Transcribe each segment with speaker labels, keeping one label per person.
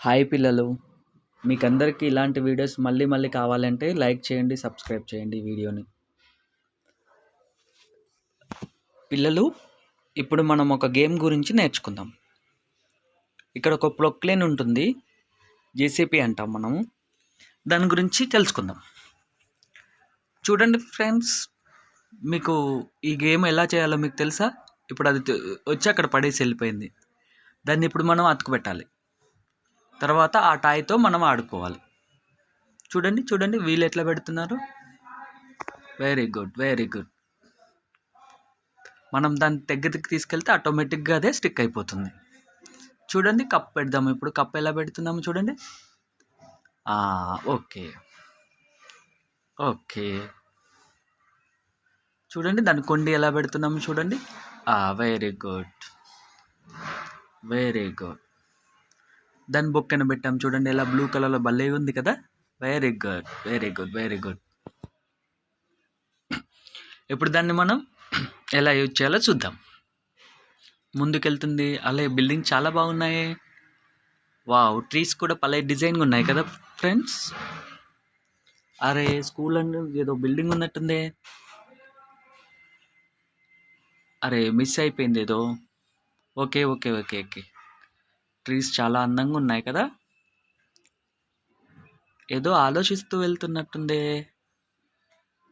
Speaker 1: Hi పిల్లలు, మీకందరికీ ఇలాంటి వీడియోస్ మళ్ళీ మళ్ళీ కావాలంటే లైక్ చేయండి, సబ్స్క్రైబ్ చేయండి ఈ వీడియోని. పిల్లలు, ఇప్పుడు మనం ఒక గేమ్ గురించి నేర్చుకుందాం. ఇక్కడ ఒక ప్రొక్లేన్ ఉంటుంది, జేసీపీ అంటాం మనము. దాని గురించి తెలుసుకుందాం. చూడండి ఫ్రెండ్స్, మీకు ఈ గేమ్ ఎలా చేయాలో మీకు తెలుసా? ఇప్పుడు అది వచ్చి అక్కడ పడేసి వెళ్ళిపోయింది. దాన్ని ఇప్పుడు మనం అతుకుపెట్టాలి. తర్వాత ఆ టాయ్తో మనం ఆడుకోవాలి. చూడండి చూడండి, వీళ్ళు ఎట్లా పెడుతున్నారు. Very good, very good. మనం దాని దగ్గరికి తీసుకెళ్తే ఆటోమేటిక్గా అదే స్టిక్ అయిపోతుంది. చూడండి, కప్ పెడదాము. ఇప్పుడు కప్ ఎలా పెడుతున్నాము చూడండి. Okay okay. చూడండి, దాని కొండి ఎలా పెడుతున్నాము చూడండి. Very good, very good. దాని బొక్కన పెట్టాము చూడండి, ఎలా బ్లూ కలర్లో భలే ఉంది కదా. Very good, very good, very good. ఇప్పుడు దాన్ని మనం ఎలా యూజ్ చేయాలో చూద్దాం. ముందుకెళ్తుంది. అలాగే బిల్డింగ్ చాలా బాగున్నాయి. వావ్, ట్రీస్ కూడా భలే డిజైన్గా ఉన్నాయి కదా ఫ్రెండ్స్. అరే, స్కూల్ అంటే ఏదో బిల్డింగ్ ఉన్నట్టుంది. అరే, మిస్ అయిపోయింది ఏదో. Okay okay okay okay. Trees చాలా అందంగా ఉన్నాయి కదా. ఏదో ఆలోచిస్తూ వెళ్తున్నట్టుందే.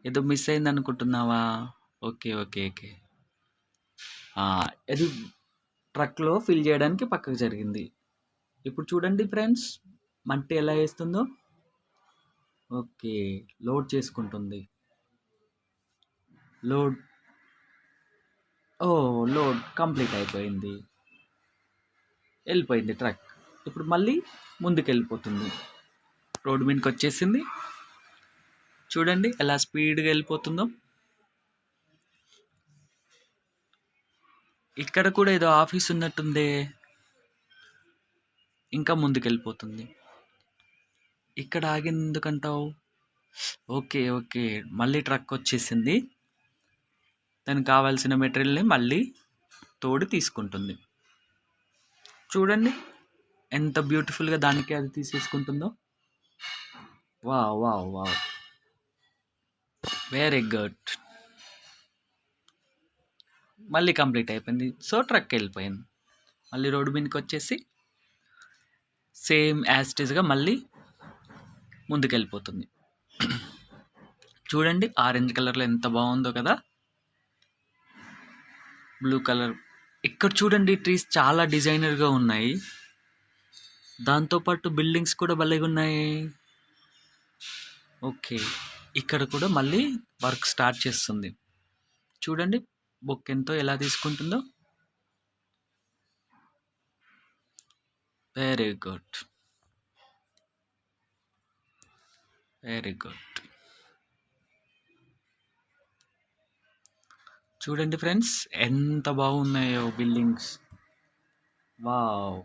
Speaker 1: ఏదో మిస్ అయింది అనుకుంటున్నావా? Okay okay okay. ఇది ట్రక్లో ఫిల్ చేయడానికి పక్కకు జరిగింది. ఇప్పుడు చూడండి ఫ్రెండ్స్, మట్టి ఎలా వేస్తుందో. ఓకే, లోడ్ చేసుకుంటుంది. లోడ్ లోడ్ కంప్లీట్ అయిపోయింది. వెళ్ళిపోయింది ట్రక్. ఇప్పుడు మళ్ళీ ముందుకు వెళ్ళిపోతుంది. రోడ్డు మీదకి వచ్చేసింది. చూడండి ఎలా స్పీడ్గా వెళ్ళిపోతుందో. ఇక్కడ కూడా ఏదో ఆఫీస్ ఉన్నట్టుంది. ఇంకా ముందుకు వెళ్ళిపోతుంది. ఇక్కడ ఆగింది ఎందుకంటావు? ఓకే ఓకే, మళ్ళీ ట్రక్ వచ్చేసింది. దానికి కావాల్సిన మెటీరియల్ని మళ్ళీ తోడి తీసుకుంటుంది. చూడండి ఎంత బ్యూటిఫుల్గా దానికి అది తీసేసుకుంటుందో. Wow wow wow, very good. మళ్ళీ కంప్లీట్ అయిపోయింది. సో ట్రక్ వెళ్ళిపోయింది. మళ్ళీ రోడ్డు మీదకి వచ్చేసి సేమ్ యాస్టీస్గా మళ్ళీ ముందుకెళ్ళిపోతుంది. చూడండి, ఆరెంజ్ కలర్లో ఎంత బాగుందో కదా. Blue colour. ఇక్కడ చూడండి, ట్రీస్ చాలా డిజైనర్గా ఉన్నాయి. దాంతోపాటు బిల్డింగ్స్ కూడా భలేగా ఉన్నాయి. ఓకే, ఇక్కడ కూడా మళ్ళీ వర్క్ స్టార్ట్ చేస్తుంది. చూడండి, బుక్ ఎంతో ఎలా తీసుకుంటుందో. Very good, very good. చూడండి ఫ్రెండ్స్, ఎంత బాగున్నాయో buildings. Wow,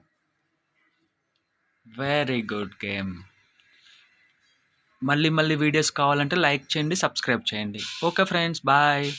Speaker 1: very good game. మళ్ళీ మళ్ళీ వీడియోస్ కావాలంటే లైక్ చేయండి, సబ్స్క్రైబ్ చేయండి. Okay friends, bye.